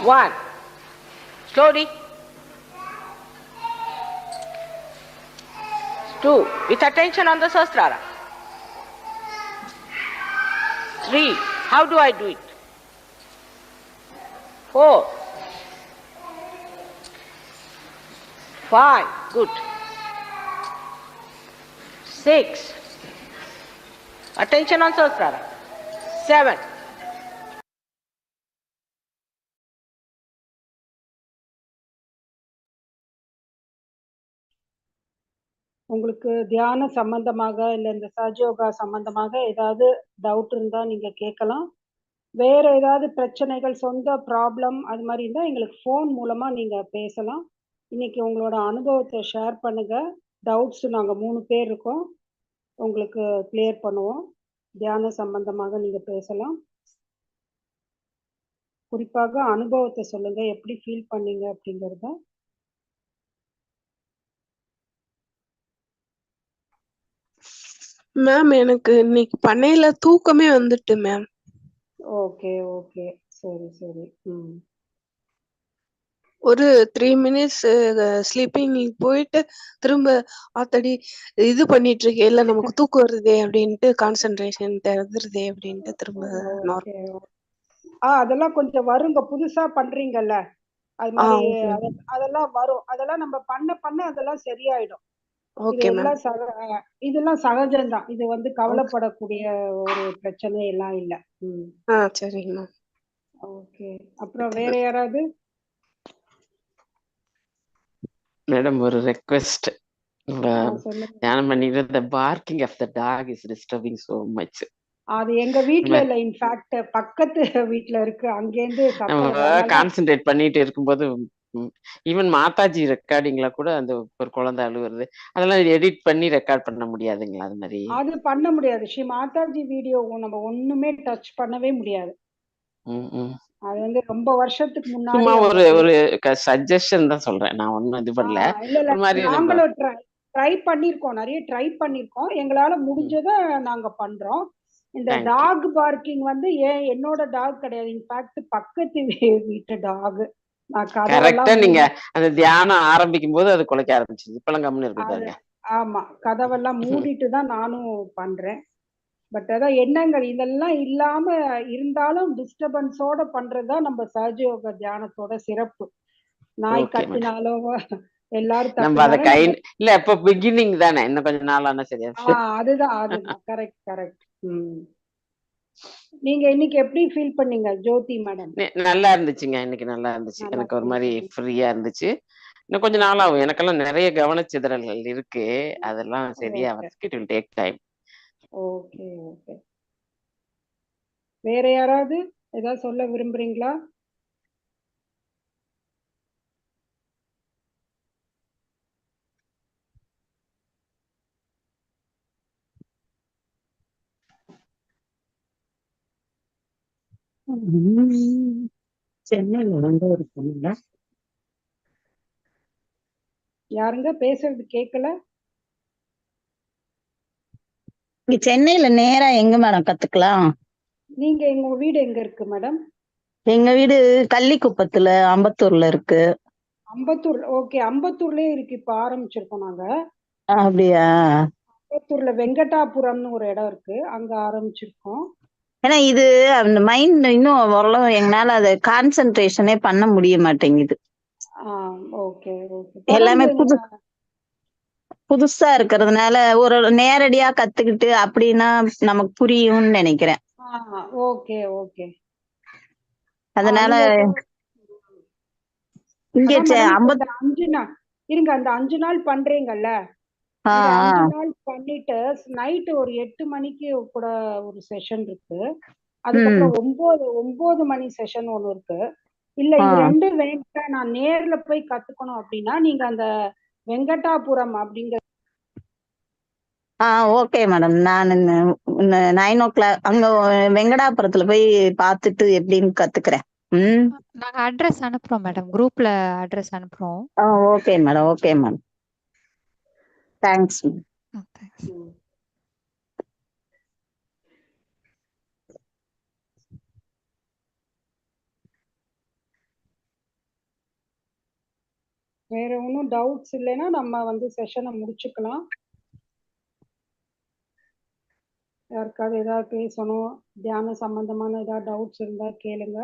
1. Slowly. 2. With attention on the Sahasrara. 3. How do I do it? 4. 5. Good. 6. Attention on Sahasrara. 7. உங்களுக்கு தியான சம்பந்தமாக இல்லை இந்த சஹஜயோகா சம்பந்தமாக ஏதாவது doubt இருந்தால் நீங்கள் கேட்கலாம். வேறு ஏதாவது பிரச்சனைகள், சொந்த ப்ராப்ளம் அது மாதிரி இருந்தால் எங்களுக்கு ஃபோன் மூலமாக நீங்கள் பேசலாம். இன்னைக்கு உங்களோட அனுபவத்தை ஷேர் பண்ணுங்கள். டவுட்ஸ் நாங்கள் 3 பேர் இருக்கோம், உங்களுக்கு கிளியர் பண்ணுவோம். தியான சம்பந்தமாக நீங்கள் பேசலாம். குறிப்பாக அனுபவத்தை சொல்லுங்கள், எப்படி ஃபீல் பண்ணீங்க அப்படிங்கிறத. மேம் எனக்கு இன்னைக்கு பண்ணையில தூக்கமே வந்துட்டு மேம். ஓகே ஓகே, சரி சரி. ஒரு 3 மினிட்ஸ் ஸ்லீப்பிங் போயிட்டு திரும்ப ஆத்தடி இது பண்ணிட்டு இருக்கேன், இல்ல நமக்கு தூக்கம் வருதே அப்படின்ட்டு, கான்சென்ட்ரேஷன் தருதே அப்படின்ட்டு திரும்ப ஓகே அதெல்லாம் கொஞ்சம் வருங்க, புதுசா பண்றீங்கல்ல அது ஆ மாதிரி. ஓகே அதெல்லாம் வரும், அதெல்லாம் நம்ம பண்ண அதெல்லாம் சரியாயிடும். இது ஓகே மேம். எல்லாம் இதெல்லாம் சகஜம்தான். இது ஓகே. கவலைப்படக்கூடிய ஒரு பிரச்சனை எல்லாம் இல்ல. சரிங்க மேம். ஓகே. அப்புறம் வேற யாராவது? மேடம், ஒரு ரெக்வெஸ்ட். சொல்லுங்க. தியானம் பண்ணிட்டு the barking of the dog is disturbing so much. அது எங்க வீட்ல இல்ல, இன்ஃபேக்ட் பக்கத்து வீட்ல இருக்கு, அங்கேருந்து சத்தம் நம்ம கான்சென்ட்ரேட் பண்ணிட்டு இருக்கும்போது ஈவன் மாதாஜி ரெக்கார்டிங்ல கூட அந்த ஒரு குழந்தை அழுவுறது அதெல்லாம் எடிட் பண்ணி ரெக்கார்ட் பண்ண முடியாதுங்களா? அது மாதிரி அது பண்ண முடியாது. ஸ்ரீ மாதாஜி வீடியோ நம்ம ஒண்ணுமே டச் பண்ணவே முடியாது. அது ரொம்ப வருஷத்துக்கு முன்னாடி சும்மா ஒரு சஜஷன் தான் சொல்றேன், நான் ஒன்னும் இது பண்ணல. இல்ல நாங்களும் ட்ரை பண்ணிருக்கோம், நிறைய ட்ரை பண்ணிருக்கோம், எங்களால முடிஞ்சதை நாங்க பண்றோம். இந்த டாக் பார்க்கிங் என்னோட டாக் கிடையாது, இன்ஃபேக்ட் பக்கத்து வீட்டு டாக். கரெக்டா நீங்க அந்த தியானம் ஆரம்பிக்கும் போது அது குலைக்க ஆரம்பிச்சிருது, இப்பெல்லாம் கம்முன்னு இருக்கு பாருங்க. ஆமா, கதவெல்லாம் மூடிட்டு தான் நானும் பண்றேன். பட் அதான் எண்ணங்கள் இதெல்லாம் இல்லாம இருந்தாலும் டிஸ்டர்பன்ஸோட பண்றதுதான் நம்ம சஹஜயோக தியானத்தோட சிறப்பு. நாய் கத்தினாலும் எல்லாரும் தட்டினாலும் இல்ல, இப்ப பிகினிங் தானே, இன்னும் கொஞ்சம் நாளானா சரியா. அதுதான் கரெக்ட். நீங்க இன்னைக்கு எப்படி ஃபீல் பண்ணீங்க ஜோதி மேடம்? நல்லா இருந்துச்சுங்க, இன்னைக்கு நல்லா இருந்துச்சு. எனக்கு ஒரு மாதிரி ஃப்ரீயா இருந்துச்சு. இன்னும் கொஞ்சம் நாள் ஆகும், எனக்கெல்லாம் நிறைய கவனச்சிதறல்கள் இருக்கு, அதெல்லாம் சரியா வரதுக்கு it will take time. Okay. வேற யாராவது ஏதாவது சொல்ல விரும்புறீங்களா? சென்னையில யாருங்க பேசுறது கேட்கல? சென்னையில நேரா எங்க மேடம் கத்துக்கலாம்? நீங்க எங்க வீடு எங்க இருக்கு மேடம்? எங்க வீடு கள்ளிக்குப்பத்துல, அம்பத்தூர்ல இருக்கு. அம்பத்தூர். ஓகே, அம்பத்தூர்லயே இருக்கு, இப்ப ஆரம்பிச்சிருக்கோம் நாங்க. அப்படியா? அம்பத்தூர்ல வெங்கடாபுரம்னு ஒரு இடம் இருக்கு, அங்க ஆரம்பிச்சிருக்கோம். ஏன்னா இது அந்த மைண்ட் இன்னும் ஓரளவு எங்களால அதை கான்சென்ட்ரேஷனே பண்ண முடிய மாட்டேங்குது. ஓகே. எல்லாமே புதுசா இருக்கிறதுனால ஒரு நேரடியா கத்துக்கிட்டு அப்படின்னா நமக்கு புரியும்னு நினைக்கிறேன். ஓகே. அதனால இங்க அந்த 5 நாள் இருங்க, அந்த 5 நாள் பண்றீங்கல்ல, 5 நாள் பண்ணிட்டு நைட் ஒரு 8 மணிக்கு கூட ஒரு செஷன் இருக்கு, அதுக்கப்புறம் 9 மணி செஷன் ஒண்ணு இருக்கு. இல்ல இது 2 வேண்டாம், நான் நேர்ல போய் கத்துக்கணும் அப்படின்னா நீங்க அந்த வெங்கடாபுரம் அப்படிங்கிற ஓகே மேடம், நான் 9 o'clock அங்க வெங்கடாபுரத்துல போய் பார்த்துட்டு எப்படின்னு கத்துக்கிறேன். நாங்க அட்ரஸ் அனுப்புறோம் மேடம், குரூப்ல அட்ரஸ் அனுப்புறோம். Okay madam. தேங்க்ஸ். வேற ஒன்றும் டவுட்ஸ் இல்லைன்னா நம்ம செஷனை முடிச்சுக்கலாம். யாருக்காவது ஏதாவது பேசணும், தியான சம்பந்தமான ஏதாவது டவுட்ஸ் இருந்தா கேளுங்க.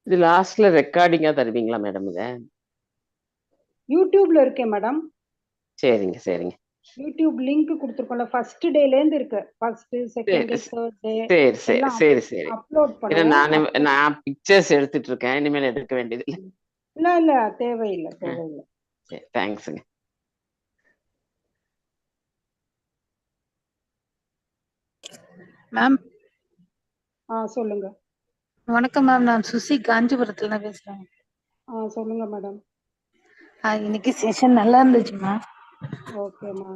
இது லாஸ்ட்ல ரெக்கார்டிங்கா தருவீங்களா மேடம்? இத யூடியூப்ல இருக்கேன் மேடம். சரிங்க. யூடியூப் லிங்க் கொடுத்துருக்கோம்ல, ஃபர்ஸ்ட் டேல இருந்து இருக்கு, ஃபர்ஸ்ட், செகண்ட், தேர்ட் டே சரி. அப்லோட் பண்ணுவோம். நான் பிக்சர்ஸ் எடுத்துட்டு இருக்கேன், இனிமேல் எடுக்க வேண்டியது இல்ல தேவையில்லை. சரி, தேங்க்ஸ்ங்க மேம். சொல்லுங்க. வணக்கம் மேம், நான் சுசி காஞ்சிபுரத்துல தான் பேசுறேன். சொல்லுங்க மேடம். இன்னைக்கு செஷன் நல்லா இருந்துச்சு மேம். ஓகேம்மா.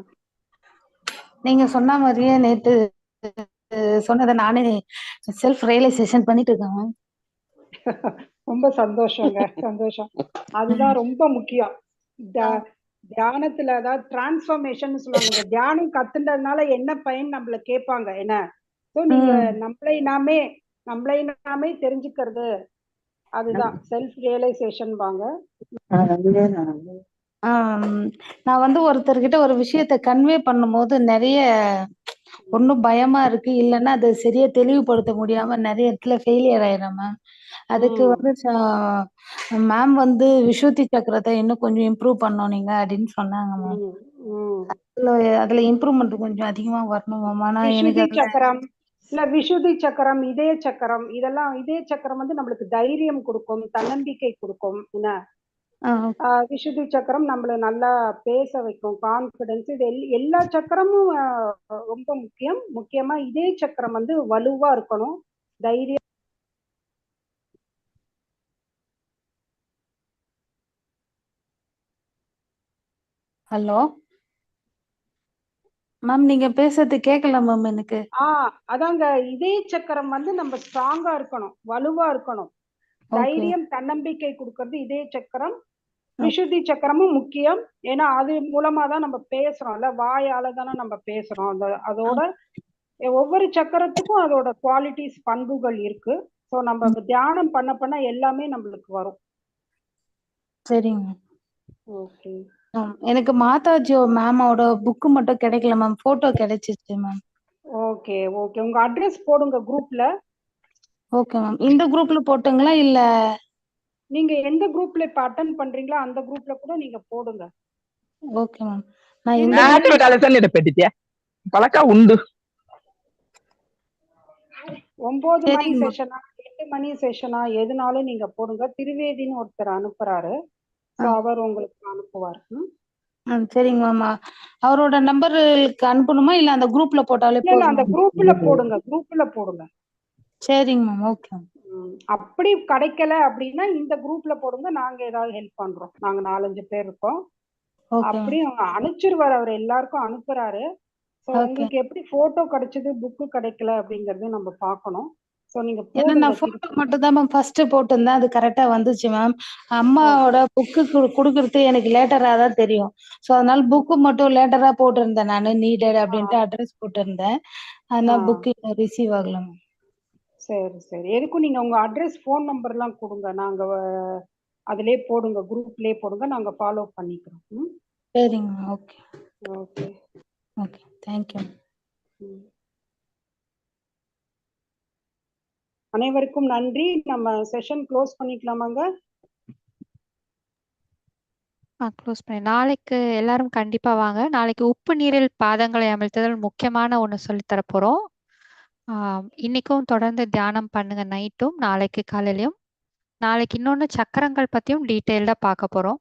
நீங்க சொன்ன மாதிரியே நேத்து சொன்னதை நானே செல்ஃப் ரியலைசேஷன் பண்ணிட்டு இருக்கேன் மேம். ரொம்ப சந்தோஷம். அதுதான் ரொம்ப முக்கியம். தியானத்துல அதாவது டிரான்ஸ்ஃபர்மேஷன் சொல்லுவாங்க. இந்த தியானம் கத்துன்றதுனால என்ன பயன் நம்மள கேட்பாங்க என்ன. நீங்க நம்மளை நாமே தெரிஞ்சுக்கிறது, அதுதான் செல்ஃப் ரியலைசேஷன் வாங்க. நான் வந்து ஒருத்தர்கிட்ட ஒரு விஷயத்த கன்வே பண்ணும்போது நிறைய ஒன்றும் பயமா இருக்கு, இல்லைன்னா அதை சரியா தெளிவுபடுத்த முடியாம நிறைய இடத்துல ஃபெயிலியர் ஆயிடுறேன் மேம். அதுக்கு வந்து மேம் வந்து விசுத்தி சக்கரத்தை இன்னும் கொஞ்சம் இம்ப்ரூவ் பண்ணோம் நீங்க அப்படின்னு சொன்னாங்க மேம். அதுல இம்ப்ரூவ்மெண்ட் கொஞ்சம் அதிகமா வரணும் மேம். ஆனா எனக்கு விசுத்தி சக்கரம் இல்ல விசுதி சக்கரம், இதய சக்கரம், இதெல்லாம் இதய சக்கரம் வந்து நம்மளுக்கு தைரியம் கொடுக்கும், தன்னம்பிக்கை கொடுக்கும். என்ன விசுதி சக்கரம் நம்மள நல்லா பேச வைக்கும், கான்பிடன்ஸ். இது எல்லா சக்கரமும் ரொம்ப முக்கியம். முக்கியமா இதய சக்கரம் வந்து வலுவா இருக்கணும், தைரியம். ஹலோ மேம், நீங்க பேசுறது கேட்கல மேம் எனக்கு. அதாங்க, இதய சக்கரம் வந்து நம்ம ஸ்ட்ராங்கா இருக்கணும், வலுவா இருக்கணும். தைரியம் தன்னம்பிக்கை கொடுக்கறது இதய சக்கரம். விசுத்தி சக்கரமும் முக்கியம். ஏன்னா அது மூலமா தான் நம்ம பேசுறோம்ல, வாயால தானே நம்ம பேசுறோம். அதோட ஒவ்வொரு சக்கரத்துக்கும் அதோட குவாலிட்டிஸ், பண்புகள் இருக்கு. ஸோ நம்ம தியானம் பண்ண பண்ண எல்லாமே நம்மளுக்கு வரும். சரிங்க. ஓகே. எனக்கு மாதாஜி மேமோட புக்கு மட்டும் கிடைக்கல மேம், போட்டோ கிடைச்சிச்சு மேம். ஓகே ஓகே, உங்க அட்ரஸ் போடுங்க குரூப்ல. Okay ma'am. இந்த குரூப்ல போட்டுங்களா இல்ல நீங்க எந்த குரூப்ல இப்ப அட்டெண்ட் பண்றீங்களோ அந்த குரூப்ல கூட நீங்க போடுங்க. Okay ma'am. நான் இந்த பழக்கா உண்டு. 9 மணி செஷனா 8 மணி செஷனா எதுனாலும் நீங்க போடுங்க. திருவேதின்னு ஒருத்தர் அனுப்புறாரு, அவர் உங்களுக்கு அனுப்புவார். சரிங்க மேம். அவரோட நம்பருக்கு அனுப்பணுமா இல்ல அந்த குரூப்ல போட்டாலே போதும்? அந்த குரூப்ல போடுங்க, குரூப்ல போடுங்க. சரிங்க மேம். ஓகே. அப்படி கிடைக்கல அப்படின்னா இந்த குரூப்ல போடுங்க, நாங்க ஏதாவது ஹெல்ப் பண்றோம். நாங்க 4-5 பேர் இருக்கோம். அப்படி அனுப்பிச்சிருவாரு, அவர் எல்லாருக்கும் அனுப்புறாரு. ஸோ உங்களுக்கு எப்படி போட்டோ கிடைச்சது, புக்கு கிடைக்கல அப்படிங்கறது நம்ம பார்க்கணும். ஸோ நீங்க போடுங்க. நான் போட்டோ மட்டும் தான் மேம் ஃபர்ஸ்ட் போட்டிருந்தேன், அது கரெக்டா வந்துச்சு மேம். அம்மாவோட புக்கு கொடுக்கறது எனக்கு லேட்டரா தான் தெரியும். ஸோ அதனால புக்கு மட்டும் லேட்டரா போட்டிருந்தேன், நான் நீடட் அப்படின்ட்டு அட்ரஸ் போட்டிருந்தேன். அதனால புக்கு ரிசீவ் ஆகல மேம். சரி சரி, எதுக்கும் நீங்க உங்க அட்ரஸ், ஃபோன் நம்பர்லாம் கொடுங்க, நாங்க அதிலே போடுங்க, குரூப்லயே போடுங்க, நாங்க ஃபாலோ பண்ணிக்கிறோம். சரிங்க. Okay okay okay, thank you. அனைவருக்கும் நன்றி. நம்ம செஷன் க்ளோஸ் பண்ணிக்கலாமாங்க? க்ளோஸ் பண்ணி நாளைக்கு எல்லாரும் கண்டிப்பா வாங்க. நாளைக்கு உப்பு நீரில் பாதங்களை அமிழ்த்துதல் முக்கியமான ஒன்று சொல்லித்தர போறோம். இன்னைக்கும் தொடர்ந்து தியானம் பண்ணுங்க, நைட்டும் நாளைக்கு காலையிலையும். நாளைக்கு இன்னொன்று சக்கரங்கள் பற்றியும் டீட்டெயில்டாக பார்க்க போகிறோம்.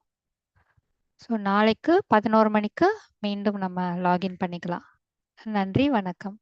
ஸோ நாளைக்கு 11 மணிக்கு மீண்டும் நம்ம லாகின் பண்ணிக்கலாம். நன்றி, வணக்கம்.